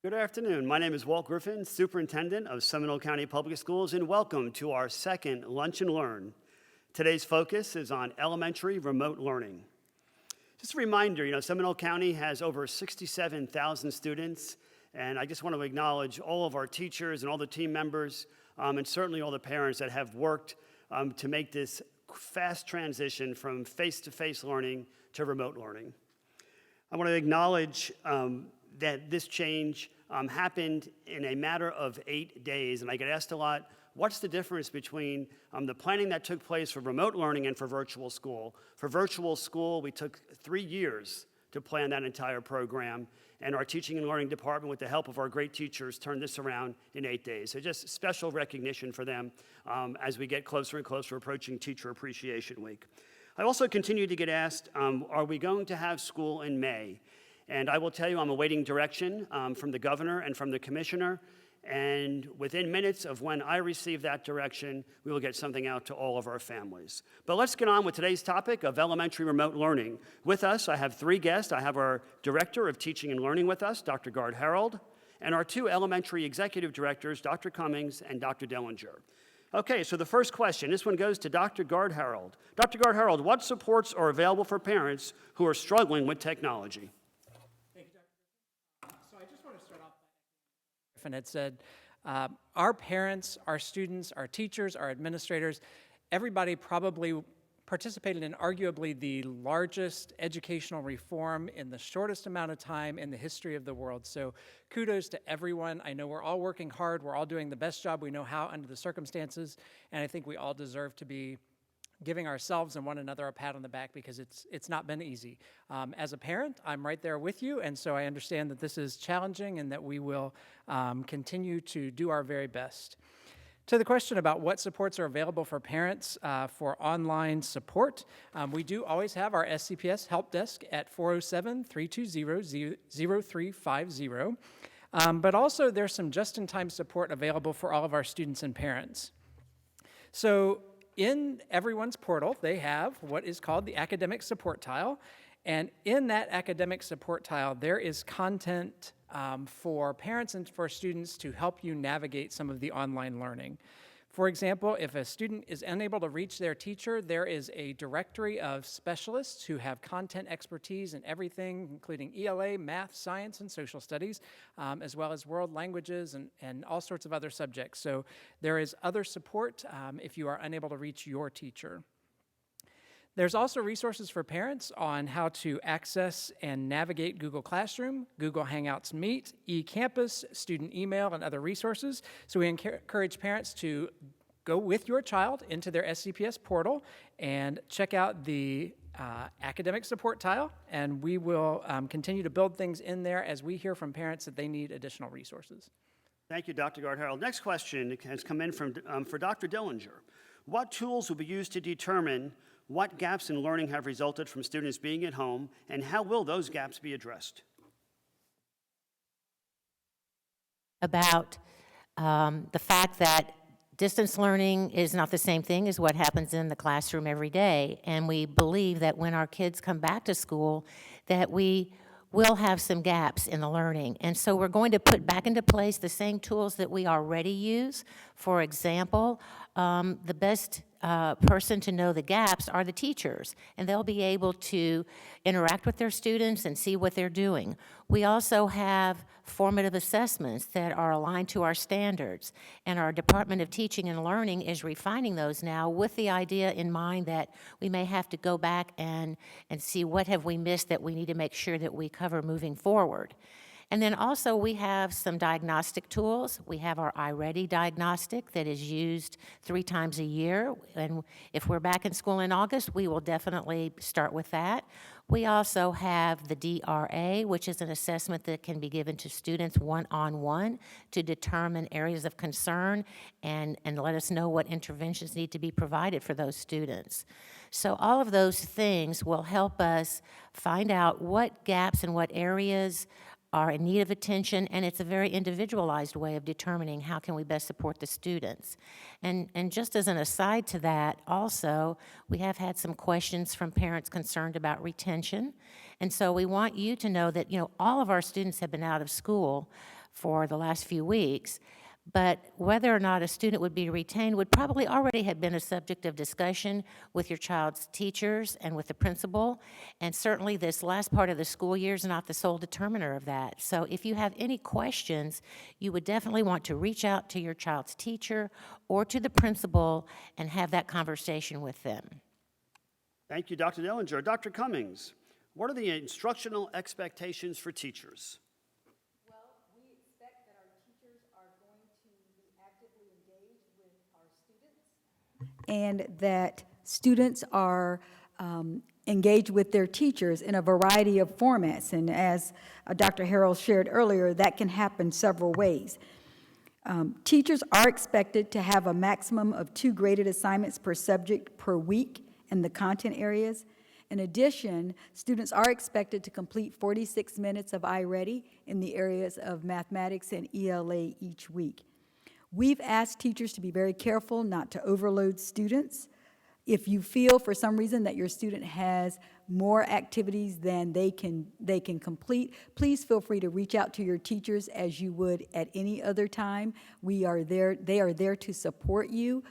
Good afternoon. My name is Walt Griffin, Superintendent of Seminole County Public Schools, and welcome to our second Lunch and Learn. Today's focus is on elementary remote learning. Just a reminder, Seminole County has over 67,000 students, and I just want to acknowledge all of our teachers and all the team members, and certainly all the parents that have worked to make this fast transition from face-to-face learning to remote learning. I want to acknowledge that this change happened in a matter of 8 days, and I get asked a lot, what's the difference between the planning that took place for remote learning and for virtual school? For virtual school, we took 3 years to plan that entire program, and our teaching and learning department, with the help of our great teachers, turned this around in 8 days. So just special recognition for them as we get closer and closer approaching Teacher Appreciation Week. I also continue to get asked, are we going to have school in May? And I will tell you, I'm awaiting direction from the governor and from the commissioner. And within minutes of when I receive that direction, we will get something out to all of our families. But let's get on with today's topic of elementary remote learning. With us, I have 3 guests. I have our Director of Teaching and Learning with us, Dr. Gard Harold, and our 2 elementary executive directors, Dr. Cummings and Dr. Dellinger. Okay, so the first question, this one goes to Dr. Gard Harold. Dr. Gard Harold, what supports are available for parents who are struggling with technology? And it said, our parents, our students, our teachers, our administrators, everybody probably participated in arguably the largest educational reform in the shortest amount of time in the history of the world. So kudos to everyone. I know we're all working hard. We're all doing the best job we know how under the circumstances. And I think we all deserve to be giving ourselves and one another a pat on the back because it's not been easy. As a parent, I'm right there with you, and so I understand that this is challenging and that we will continue to do our very best. To the question about what supports are available for parents for online support, we do always have our SCPS help desk at 407-320-0350. But also there's some just-in-time support available for all of our students and parents. So in everyone's portal, they have what is called the academic support tile. And in that academic support tile, there is content for parents and for students to help you navigate some of the online learning. For example, if a student is unable to reach their teacher, there is a directory of specialists who have content expertise in everything, including ELA, math, science, and social studies, as well as world languages and all sorts of other subjects. So there is other support if you are unable to reach your teacher. There's also resources for parents on how to access and navigate Google Classroom, Google Hangouts Meet, eCampus, student email, and other resources. So we encourage parents to go with your child into their SCPS portal and check out the academic support tile, and we will continue to build things in there as we hear from parents that they need additional resources. Thank you, Dr. Gard Harold. Next question has come in for Dr. Dellinger. What tools will be used to determine what gaps in learning have resulted from students being at home, and how will those gaps be addressed? About the fact that distance learning is not the same thing as what happens in the classroom every day, and we believe that when our kids come back to school, that we will have some gaps in the learning. And so we're going to put back into place the same tools that we already use. For example, the best person to know the gaps are the teachers, and they'll be able to interact with their students and see what they're doing. We also have formative assessments that are aligned to our standards, and our Department of Teaching and Learning is refining those now with the idea in mind that we may have to go back and see what have we missed that we need to make sure that we cover moving forward. And then also we have some diagnostic tools. We have our iReady diagnostic that is used 3 times a year. And if we're back in school in August, we will definitely start with that. We also have the DRA, which is an assessment that can be given to students one-on-one to determine areas of concern and let us know what interventions need to be provided for those students. So all of those things will help us find out what gaps and what areas are in need of attention, and it's a very individualized way of determining how can we best support the students. And just as an aside to that, also, we have had some questions from parents concerned about retention. And so we want you to know that, all of our students have been out of school for the last few weeks. But whether or not a student would be retained would probably already have been a subject of discussion with your child's teachers and with the principal. And certainly this last part of the school year is not the sole determiner of that. So if you have any questions, you would definitely want to reach out to your child's teacher or to the principal and have that conversation with them. Thank you, Dr. Dillinger. Dr. Cummings, what are the instructional expectations for teachers? And that students are engaged with their teachers in a variety of formats. And as Dr. Harrell shared earlier, that can happen several ways. Teachers are expected to have a maximum of 2 graded assignments per subject per week in the content areas. In addition, students are expected to complete 46 minutes of iReady in the areas of mathematics and ELA each week. We've asked teachers to be very careful not to overload students. If you feel for some reason that your student has more activities than they can complete, please feel free to reach out to your teachers as you would at any other time. They are there to support you.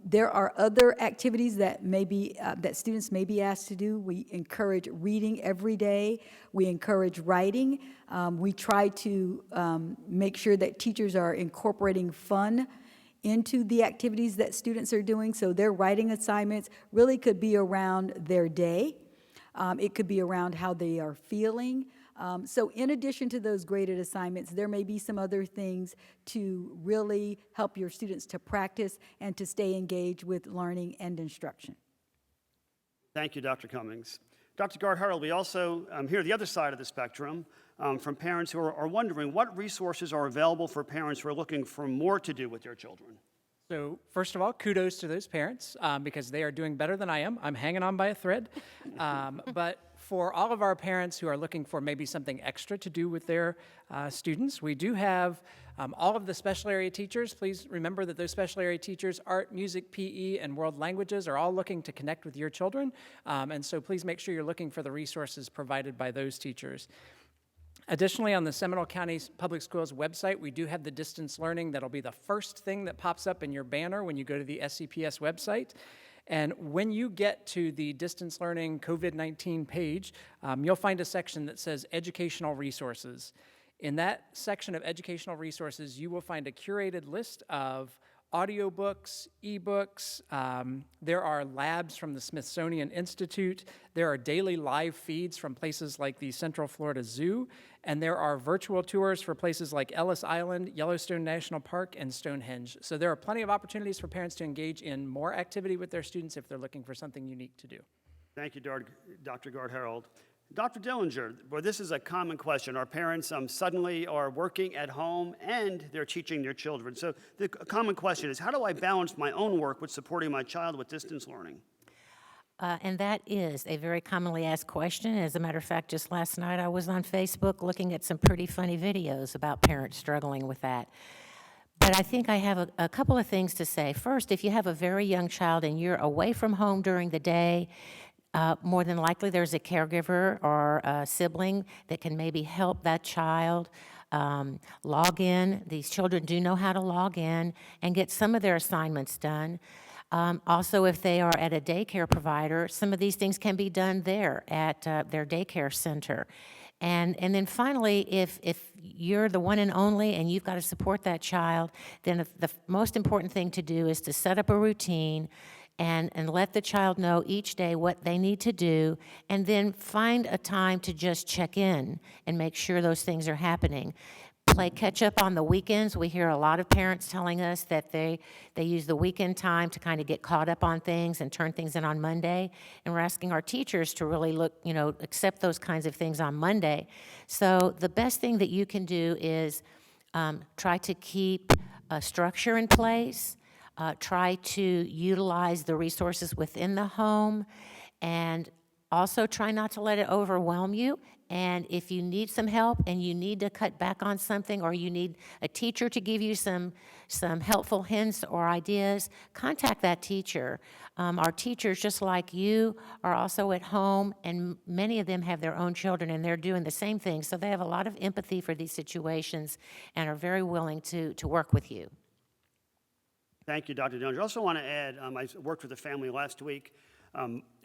There are other activities that that students may be asked to do. We encourage reading every day. We encourage writing. We try to make sure that teachers are incorporating fun into the activities that students are doing. So their writing assignments really could be around their day. It could be around how they are feeling. So in addition to those graded assignments, there may be some other things to really help your students to practice and to stay engaged with learning and instruction. Thank you, Dr. Cummings. Dr. Gard-Harold, we also hear the other side of the spectrum from parents who are wondering what resources are available for parents who are looking for more to do with their children. So first of all, kudos to those parents because they are doing better than I am. I'm hanging on by a thread. But for all of our parents who are looking for maybe something extra to do with their students, we do have all of the special area teachers. Please remember that those special area teachers, art, music, PE, and world languages are all looking to connect with your children. And so please make sure you're looking for the resources provided by those teachers. Additionally, on the Seminole County Public Schools website, we do have the distance learning. That'll be the first thing that pops up in your banner when you go to the SCPS website. And when you get to the distance learning COVID-19 page, you'll find a section that says educational resources. In that section of educational resources, you will find a curated list of audiobooks, ebooks, there are labs from the Smithsonian Institute, there are daily live feeds from places like the Central Florida Zoo, and there are virtual tours for places like Ellis Island, Yellowstone National Park, and Stonehenge. So there are plenty of opportunities for parents to engage in more activity with their students if they're looking for something unique to do. Thank you, Dr. Gard-Harold. Dr. Dillinger, well, this is a common question. Our parents suddenly are working at home and they're teaching their children. So the common question is, how do I balance my own work with supporting my child with distance learning? And that is a very commonly asked question. As a matter of fact, just last night I was on Facebook looking at some pretty funny videos about parents struggling with that. But I think I have a couple of things to say. First, if you have a very young child and you're away from home during the day, more than likely there's a caregiver or a sibling that can maybe help that child log in. These children do know how to log in and get some of their assignments done. Also, if they are at a daycare provider, some of these things can be done there at their daycare center. And then finally, if you're the one and only and you've got to support that child, then the most important thing to do is to set up a routine and let the child know each day what they need to do, and then find a time to just check in and make sure those things are happening. Play catch up on the weekends. We hear a lot of parents telling us that they use the weekend time to kind of get caught up on things and turn things in on Monday. And we're asking our teachers to really accept those kinds of things on Monday. So the best thing that you can do is try to keep a structure in place, try to utilize the resources within the home, and also try not to let it overwhelm you. And if you need some help and you need to cut back on something, or you need a teacher to give you some helpful hints or ideas, contact that teacher. Our teachers, just like you, are also at home, and many of them have their own children, and they're doing the same thing. So they have a lot of empathy for these situations and are very willing to work with you. Thank you, Dr. Dillinger. I also want to add, I worked with a family last week.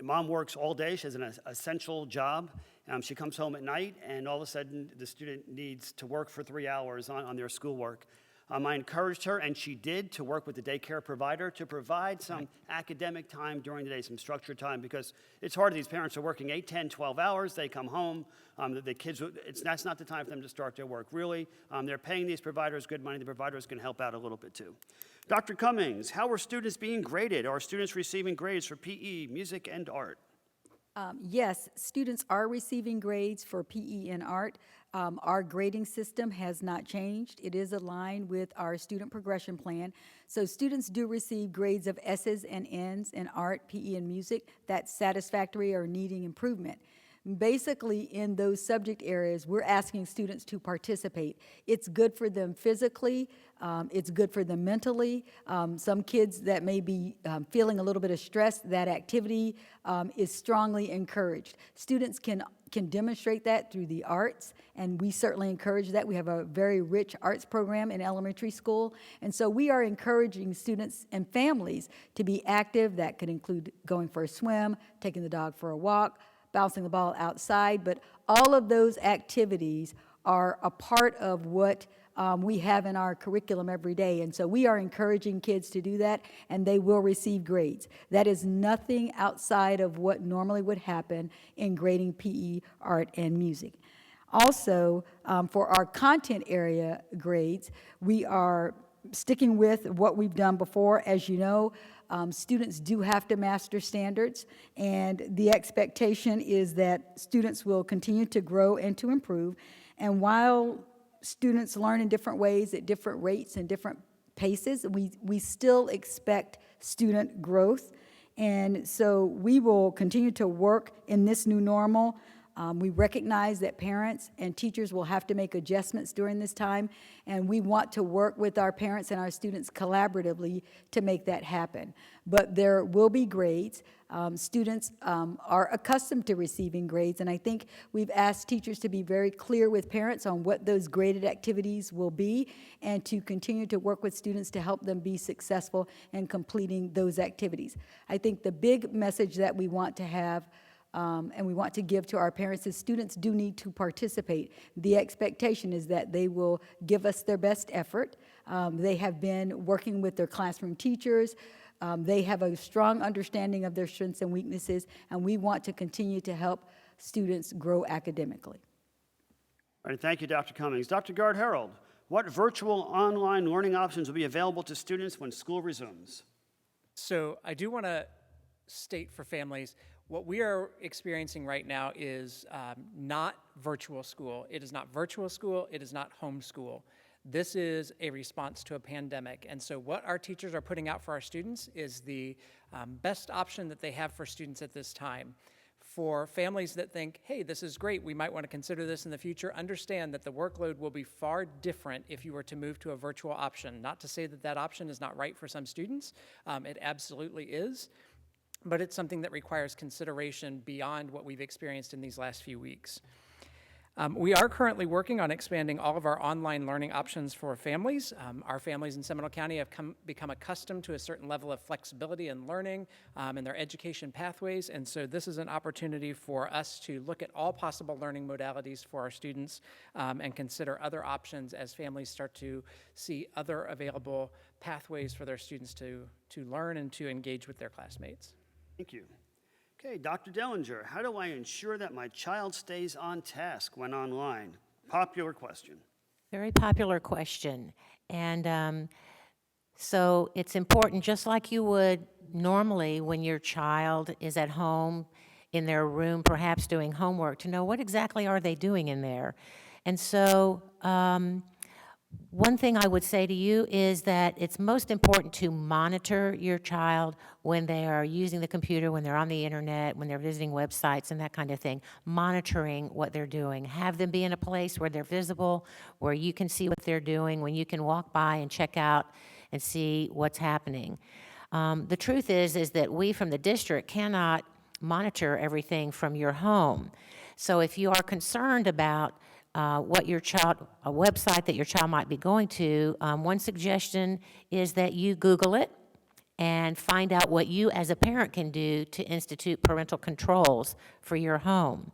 Mom works all day. She has an essential job. She comes home at night, and all of a sudden, the student needs to work for 3 hours on their schoolwork. I encouraged her, and she did, to work with the daycare provider to provide some academic time during the day, some structured time, because it's hard. These parents are working 8, 10, 12 hours. They come home. The kids, that's not the time for them to start their work, really. They're paying these providers good money. The providers can help out a little bit, too. Dr. Cummings, how are students being graded? Are students receiving grades for PE, music, and art? Yes, students are receiving grades for PE and art. Our grading system has not changed. It is aligned with our student progression plan. So students do receive grades of S's and N's in art, PE, and music that's satisfactory or needing improvement. Basically, in those subject areas, we're asking students to participate. It's good for them physically, it's good for them mentally. Some kids that may be feeling a little bit of stress, that activity is strongly encouraged. Students can demonstrate that through the arts, and we certainly encourage that. We have a very rich arts program in elementary school, and so we are encouraging students and families to be active. That could include going for a swim, taking the dog for a walk, bouncing the ball outside, but all of those activities are a part of what we have in our curriculum every day. And so we are encouraging kids to do that, and they will receive grades. That is nothing outside of what normally would happen in grading PE, art, and music. Also, for our content area grades, we are sticking with what we've done before. As you know, students do have to master standards, and the expectation is that students will continue to grow and to improve. And while students learn in different ways at different rates and different paces, we still expect student growth. And so we will continue to work in this new normal. We recognize that parents and teachers will have to make adjustments during this time, and we want to work with our parents and our students collaboratively to make that happen. But there will be grades. Students are accustomed to receiving grades, and I think we've asked teachers to be very clear with parents on what those graded activities will be, and to continue to work with students to help them be successful in completing those activities. I think the big message that we want to have and we want to give to our parents is students do need to participate. The expectation is that they will give us their best effort. They have been working with their classroom teachers. They have a strong understanding of their strengths and weaknesses, and we want to continue to help students grow academically. All right, thank you, Dr. Cummings. Dr. Gard-Herold, what virtual online learning options will be available to students when school resumes? So I do want to state for families, what we are experiencing right now is not virtual school. It is not virtual school. It is not homeschool. This is a response to a pandemic. And so what our teachers are putting out for our students is the best option that they have for students at this time. For families that think, hey, this is great, we might want to consider this in the future, understand that the workload will be far different if you were to move to a virtual option. Not to say that that option is not right for some students. It absolutely is. But it's something that requires consideration beyond what we've experienced in these last few weeks. We are currently working on expanding all of our online learning options for families. Our families in Seminole County have become accustomed to a certain level of flexibility in learning in their education pathways, and so this is an opportunity for us to look at all possible learning modalities for our students and consider other options as families start to see other available pathways for their students to learn and to engage with their classmates. Thank you. Okay, Dr. Dillinger, how do I ensure that my child stays on task when online? Popular question. Very popular question. And so it's important, just like you would normally when your child is at home in their room, perhaps doing homework, to know what exactly are they doing in there. And so One thing I would say to you is that it's most important to monitor your child when they are using the computer, when they're on the internet, when they're visiting websites and that kind of thing. Monitoring what they're doing. Have them be in a place where they're visible, where you can see what they're doing, when you can walk by and check out and see what's happening. The truth is that we from the district cannot monitor everything from your home. So if you are concerned about what your child, a website that your child might be going to, one suggestion is that you Google it and find out what you as a parent can do to institute parental controls for your home.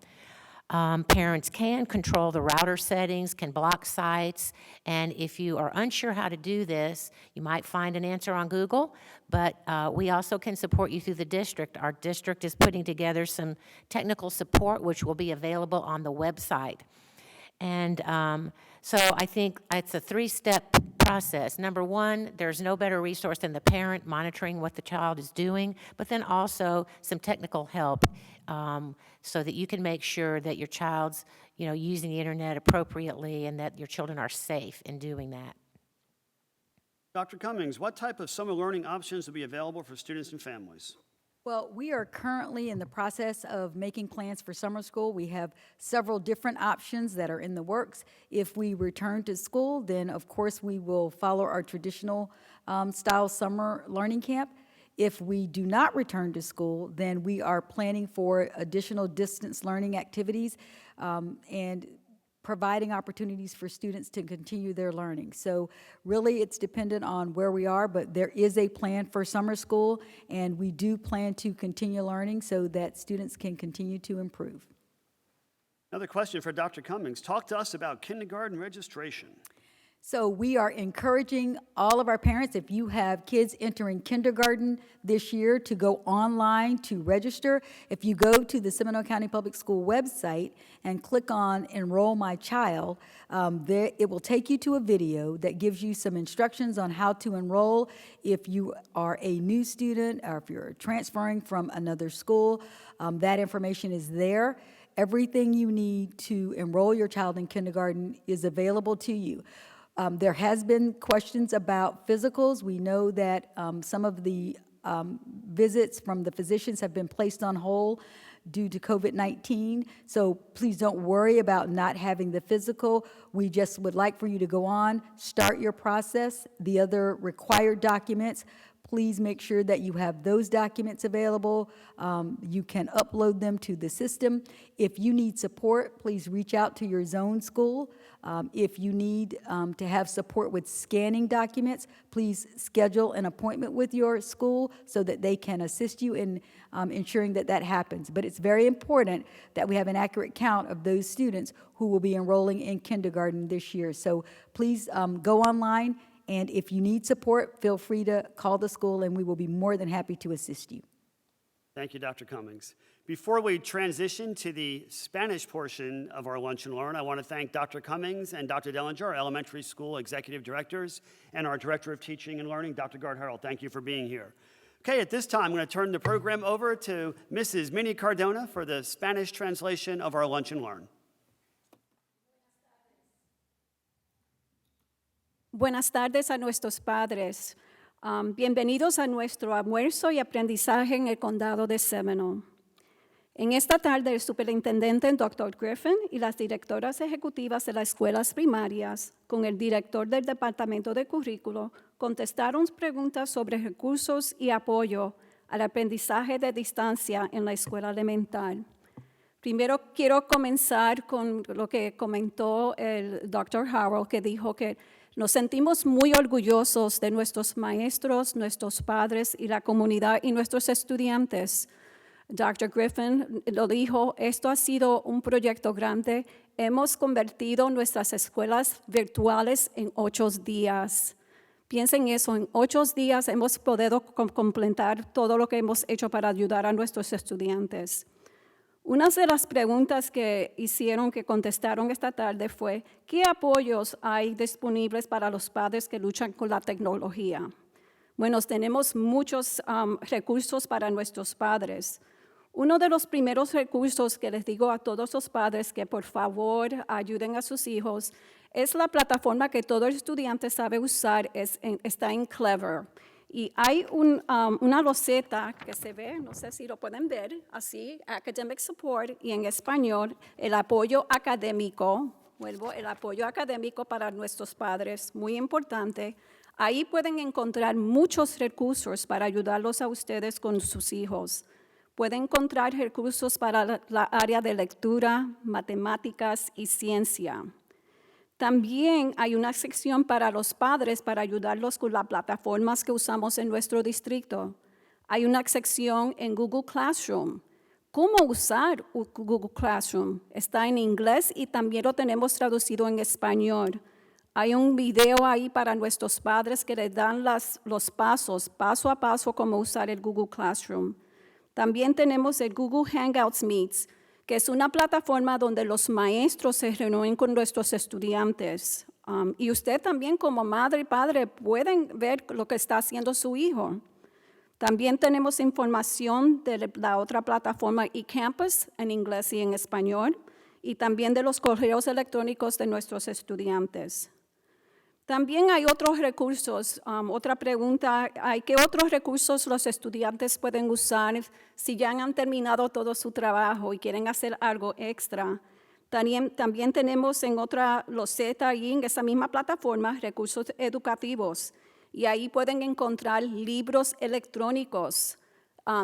Parents can control the router settings, can block sites, and if you are unsure how to do this, you might find an answer on Google, but we also can support you through the district. Our district is putting together some technical support which will be available on the website. And so I think it's a three-step process. Number one, there's no better resource than the parent monitoring what the child is doing, but then also some technical help so that you can make sure that your child's, using the internet appropriately and that your children are safe in doing that. Dr. Cummings, what type of summer learning options will be available for students and families? Well, we are currently in the process of making plans for summer school. We have several different options that are in the works. If we return to school, then of course we will follow our traditional style summer learning camp. If we do not return to school, then we are planning for additional distance learning activities and providing opportunities for students to continue their learning. So really it's dependent on where we are, but there is a plan for summer school, and we do plan to continue learning so that students can continue to improve. Another question for Dr. Cummings. Talk to us about kindergarten registration. So we are encouraging all of our parents, if you have kids entering kindergarten this year, to go online to register. If you go to the Seminole County Public School website and click on Enroll My Child, it will take you to a video that gives you some instructions on how to enroll. If you are a new student or if you're transferring from another school, that information is there. Everything you need to enroll your child in kindergarten is available to you. There has been questions about physicals. We know that some of the visits from the physicians have been placed on hold due to COVID-19. So please don't worry about not having the physical. We just would like for you to go on, start your process. The other required documents, please make sure that you have those documents available. You can upload them to the system. If you need support, please reach out to your zone school. If you need to have support with scanning documents, please schedule an appointment with your school so that they can assist you in ensuring that that happens. But it's very important that we have an accurate count of those students who will be enrolling in kindergarten this year. So please go online, and if you need support, feel free to call the school, and we will be more than happy to assist you. Thank you, Dr. Cummings. Before we transition to the Spanish portion of our Lunch and Learn, I want to thank Dr. Cummings and Dr. Dellinger, our elementary school executive directors, and our director of teaching and learning, Dr. Gard-Harrell. Thank you for being here. Okay, at this time, I'm going to turn the program over to Mrs. Minnie Cardona for the Spanish translation of our Lunch and Learn. Buenas tardes a nuestros padres. Bienvenidos a nuestro almuerzo y aprendizaje en el condado de Seminole. En esta tarde, el superintendente, Dr. Griffin, y las directoras ejecutivas de las escuelas primarias, con el director del Departamento de Currículo, contestaron preguntas sobre recursos y apoyo al aprendizaje de distancia en la escuela elemental. Primero quiero comenzar con lo que comentó el Dr. Harrell, que dijo que nos sentimos muy orgullosos de nuestros maestros, nuestros padres y la comunidad y nuestros estudiantes. Dr. Griffin lo dijo, esto ha sido un proyecto grande. Hemos convertido nuestras escuelas virtuales en 8 días. Piensen eso, en 8 días hemos podido completar todo lo que hemos hecho para ayudar a nuestros estudiantes. Una de las preguntas que contestaron esta tarde fue, ¿qué apoyos hay disponibles para los padres que luchan con la tecnología? Bueno, tenemos muchos recursos para nuestros padres. Uno de los primeros recursos que les digo a todos los padres que por favor ayuden a sus hijos Es la plataforma que todo estudiante sabe usar, está en Clever. Y hay una loseta que se ve, no sé si lo pueden ver, así, Academic Support, y en español, el apoyo académico, el apoyo académico para nuestros padres, muy importante. Ahí pueden encontrar muchos recursos para ayudarlos a ustedes con sus hijos. Pueden encontrar recursos para la área de lectura, matemáticas y ciencia. También hay una sección para los padres para ayudarlos con las plataformas que usamos en nuestro distrito. Hay una sección en Google Classroom. ¿Cómo usar Google Classroom? Está en inglés y también lo tenemos traducido en español. Hay un video ahí para nuestros padres que les dan los pasos, paso a paso, cómo usar el Google Classroom. También tenemos el Google Hangouts Meets, que es una plataforma donde los maestros se reúnen con nuestros estudiantes. Y usted también como madre y padre pueden ver lo que está haciendo su hijo. También tenemos información de la otra plataforma eCampus en inglés y en español, y también de los correos electrónicos de nuestros estudiantes. También hay otros recursos. Otra pregunta, ¿qué otros recursos los estudiantes pueden usar si ya han terminado todo su trabajo y quieren hacer algo extra? También tenemos en otra loseta ahí en esa misma plataforma recursos educativos. Y ahí pueden encontrar libros electrónicos,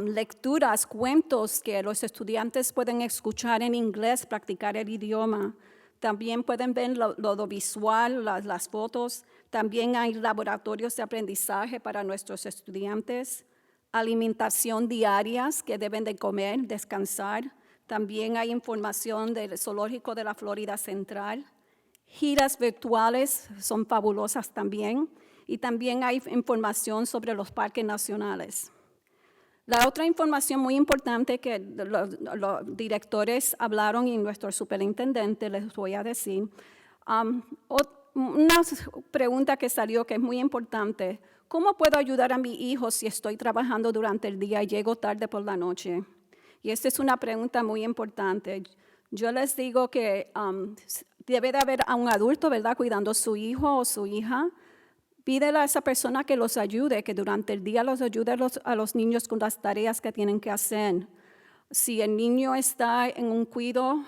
lecturas, cuentos que los estudiantes pueden escuchar en inglés, practicar el idioma. También pueden ver lo visual, las fotos. También hay laboratorios de aprendizaje para nuestros estudiantes. Alimentación diarias que deben de comer, descansar. También hay información del Zoológico de la Florida Central. Giras virtuales son fabulosas también. Y también hay información sobre los parques nacionales. La otra información muy importante que los directores hablaron y nuestro superintendente, les voy a decir, una pregunta que salió que es muy importante: ¿cómo puedo ayudar a mi hijo si estoy trabajando durante el día y llego tarde por la noche? Y esta es una pregunta muy importante. Yo les digo que debe de haber a un adulto, ¿verdad?, cuidando a su hijo o su hija. Pídele a esa persona que los ayude, que durante el día los ayude a los niños con las tareas que tienen que hacer. Si el niño está en un cuido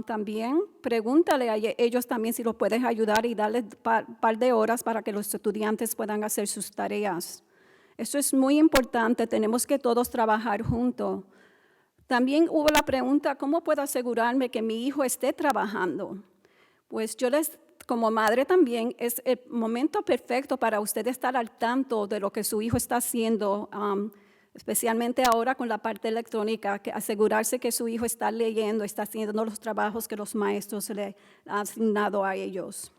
también, pregúntale a ellos también si los puedes ayudar y darles un par de horas para que los estudiantes puedan hacer sus tareas. Eso es muy importante, tenemos que todos trabajar juntos. También hubo la pregunta, ¿cómo puedo asegurarme que mi hijo esté trabajando? Pues como madre también, es el momento perfecto para usted estar al tanto de lo que su hijo está haciendo, especialmente ahora con la parte electrónica, que asegurarse que su hijo está leyendo, está haciendo los trabajos que los maestros le han asignado a ellos.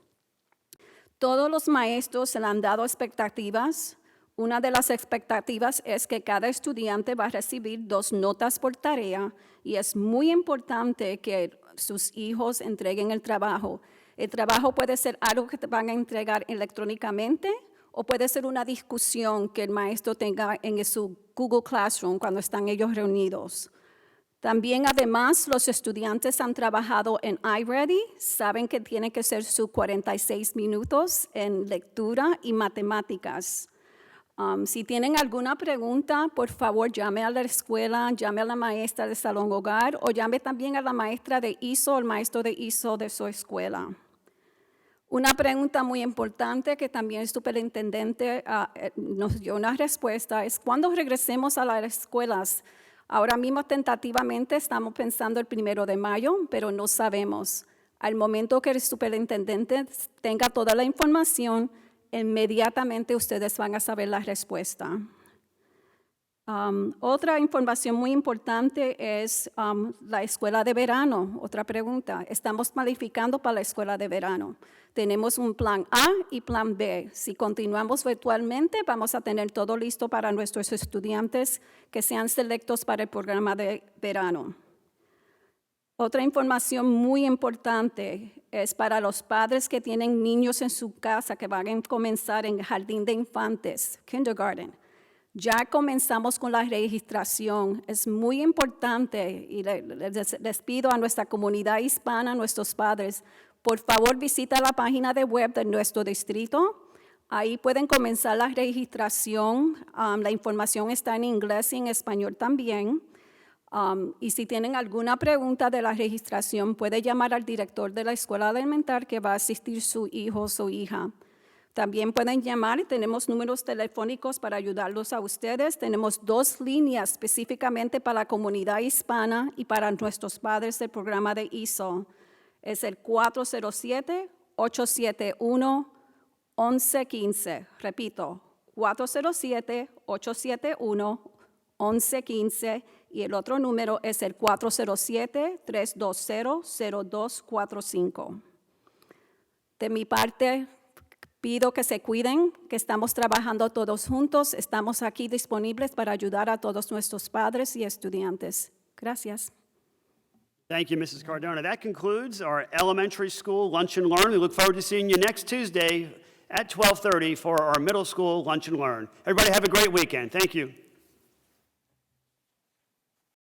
Todos los maestros se le han dado expectativas. Una de las expectativas es que cada estudiante va a recibir 2 notas por tarea, y es muy importante que sus hijos entreguen el trabajo. El trabajo puede ser algo que te van a entregar electrónicamente o puede ser una discusión que el maestro tenga en su Google Classroom cuando están ellos reunidos. También, además, los estudiantes han trabajado en iReady, saben que tiene que ser sus 46 minutos en lectura y matemáticas. Si tienen alguna pregunta, por favor, llame a la escuela, llame a la maestra de salón hogar o llame también a la maestra de ISO o el maestro de ISO de su escuela. Una pregunta muy importante que también el superintendente nos dio una respuesta es: ¿cuándo regresemos a las escuelas? Ahora mismo tentativamente estamos pensando el 1 de mayo, pero no sabemos. Al momento que el superintendente tenga toda la información, inmediatamente ustedes van a saber la respuesta. Otra información muy importante es la escuela de verano. Otra pregunta, estamos planificando para la escuela de verano. Tenemos un plan A y plan B. Si continuamos virtualmente, vamos a tener todo listo para nuestros estudiantes que sean selectos para el programa de verano. Otra información muy importante es para los padres que tienen niños en su casa que van a comenzar en jardín de infantes, kindergarten. Ya comenzamos con la registración. Es muy importante y les pido a nuestra comunidad hispana, a nuestros padres, Por favor, visita la página de web de nuestro distrito. Ahí pueden comenzar la registración. La información está en inglés y en español también. Y si tienen alguna pregunta de la registración, puede llamar al director de la escuela elemental que va a asistir su hijo o su hija. También pueden llamar, tenemos números telefónicos para ayudarlos a ustedes. Tenemos 2 líneas específicamente para la comunidad hispana y para nuestros padres del programa de ESOL. Es el 407-871-1115. Repito, 407-871-1115. Y el otro número es el 407-320-0245. De mi parte, pido que se cuiden, que estamos trabajando todos juntos. Estamos aquí disponibles para ayudar a todos nuestros padres y estudiantes. Gracias. Thank you, Mrs. Cardona. That concludes our elementary school Lunch and Learn. We look forward to seeing you next Tuesday at 12:30 for our middle school Lunch and Learn. Everybody have a great weekend. Thank you.